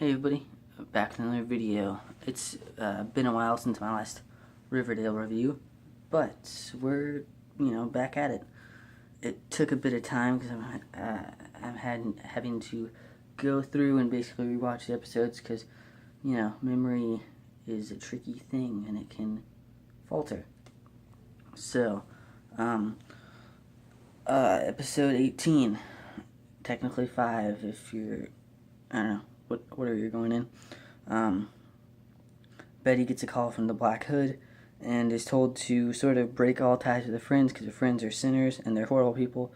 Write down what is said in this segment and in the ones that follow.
Hey everybody, back with another video. It's been a while since my last Riverdale review, but we're, back at it. It took a bit of time because I'm having to go through and basically rewatch the episodes because, memory is a tricky thing and it can falter. So, episode 18, technically 5 if you're, I don't know, what order you're going in. Betty gets a call from the Black Hood and is told to sort of break all ties with her friends because her friends are sinners and they're horrible people.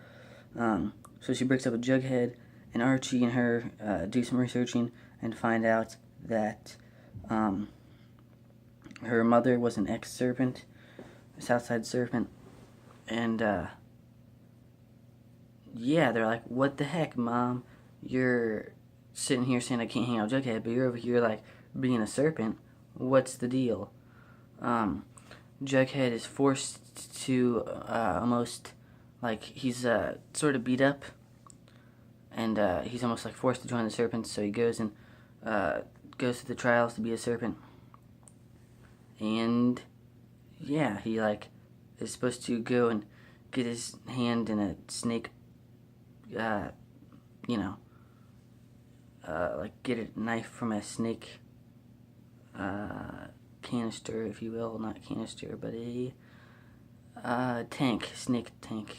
So she breaks up with Jughead, and Archie and her do some researching and find out that her mother was an ex-serpent, a Southside serpent, and yeah, they're like, what the heck, Mom? You're sitting here saying I can't hang out with Jughead, but you're over here, like, being a serpent. What's the deal? Jughead is forced to, almost, like, he's, sort of beat up, and, he's almost, like, forced to join the serpents, so he goes and, goes through the trials to be a serpent. And, yeah, he, like, is supposed to go and get his hand in a snake, like get a knife from a snake canister, if you will. Not canister, but a tank, snake tank,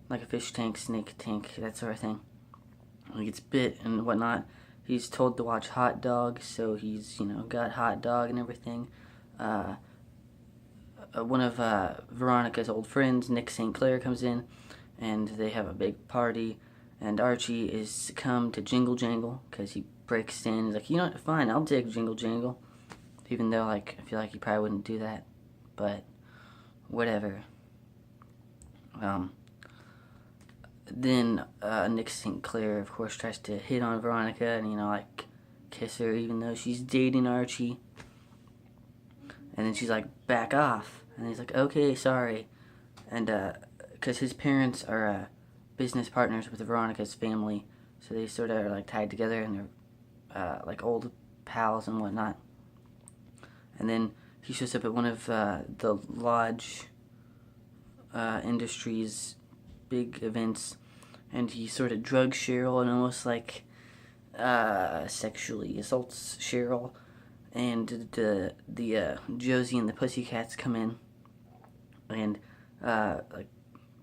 like a fish tank, snake tank, that sort of thing. He gets bit and whatnot. He's told to watch Hot Dog, so he's, got Hot Dog and everything. One of Veronica's old friends, Nick St. Clair, comes in, and they have a big party, and Archie is succumbed to Jingle Jangle, because he breaks in. He's like, you know what, fine, I'll take Jingle Jangle, even though, like, I feel like he probably wouldn't do that, but whatever. Then Nick St. Clair, of course, tries to hit on Veronica and, like, kiss her, even though she's dating Archie. And then she's like, back off. And he's like, okay, sorry. And, because his parents are business partners with Veronica's family, so they sort of are, like, tied together, and they're, like, old pals and whatnot. And then he shows up at one of the Lodge Industries' big events, and he sort of drugs Cheryl and almost, like, sexually assaults Cheryl. And the Josie and the Pussycats come in and like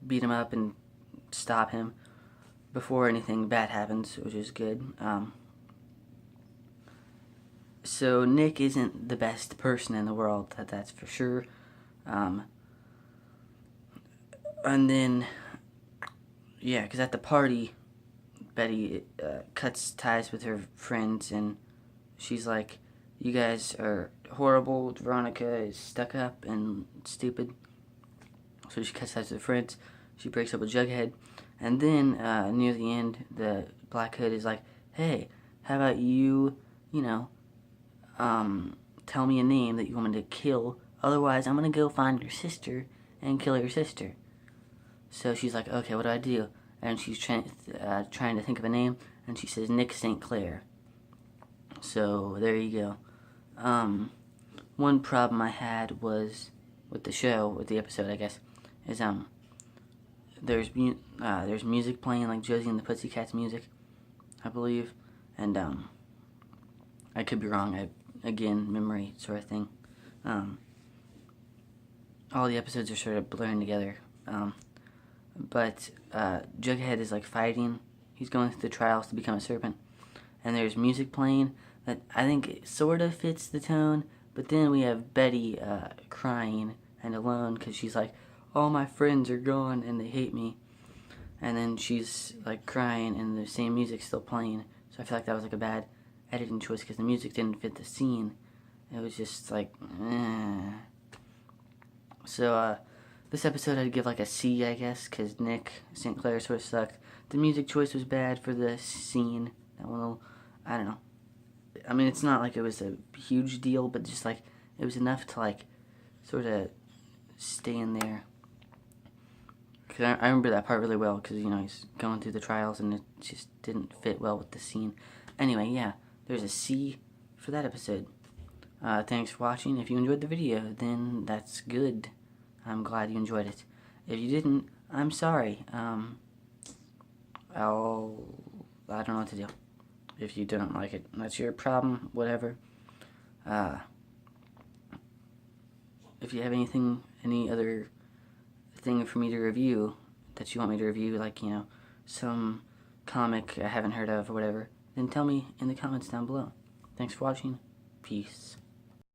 beat him up and stop him before anything bad happens, which is good. So Nick isn't the best person in the world, that's for sure. And then, yeah, because at the party, Betty cuts ties with her friends, and she's like, you guys are horrible. Veronica is stuck up and stupid. So she cuts ties with her friends. She breaks up with Jughead. And then, near the end, the Black Hood is like, hey, how about you, tell me a name that you want me to kill. Otherwise, I'm going to go find your sister and kill your sister. So she's like, okay, what do I do? And she's trying to think of a name. And she says, Nick St. Clair. So, there you go. One problem I had was with the show, with the episode, I guess, is, there's music playing, like Josie and the Pussycats music, I believe, and, I could be wrong, again, memory sort of thing. All the episodes are sort of blurring together, but, Jughead is, like, fighting. He's going through the trials to become a serpent, and there's music playing that I think it sort of fits the tone, but then we have Betty crying and alone because she's like, all my friends are gone and they hate me. And then she's like crying and the same music's still playing. So I feel like that was like a bad editing choice because the music didn't fit the scene. It was just like, So this episode I'd give like a C, I guess, because Nick St. Clair sort of sucked. The music choice was bad for the scene. That one, I don't know. I mean, it's not like it was a huge deal, but just, like, it was enough to, like, sort of stay in there. Because I remember that part really well, because, he's going through the trials, and it just didn't fit well with the scene. Anyway, yeah, there's a C for that episode. Thanks for watching. If you enjoyed the video, then that's good. I'm glad you enjoyed it. If you didn't, I'm sorry. I don't know what to do. If you don't like it, that's your problem, whatever. If you have any other thing for me to review that you want me to review, like, you know, some comic I haven't heard of or whatever, then tell me in the comments down below. Thanks for watching. Peace.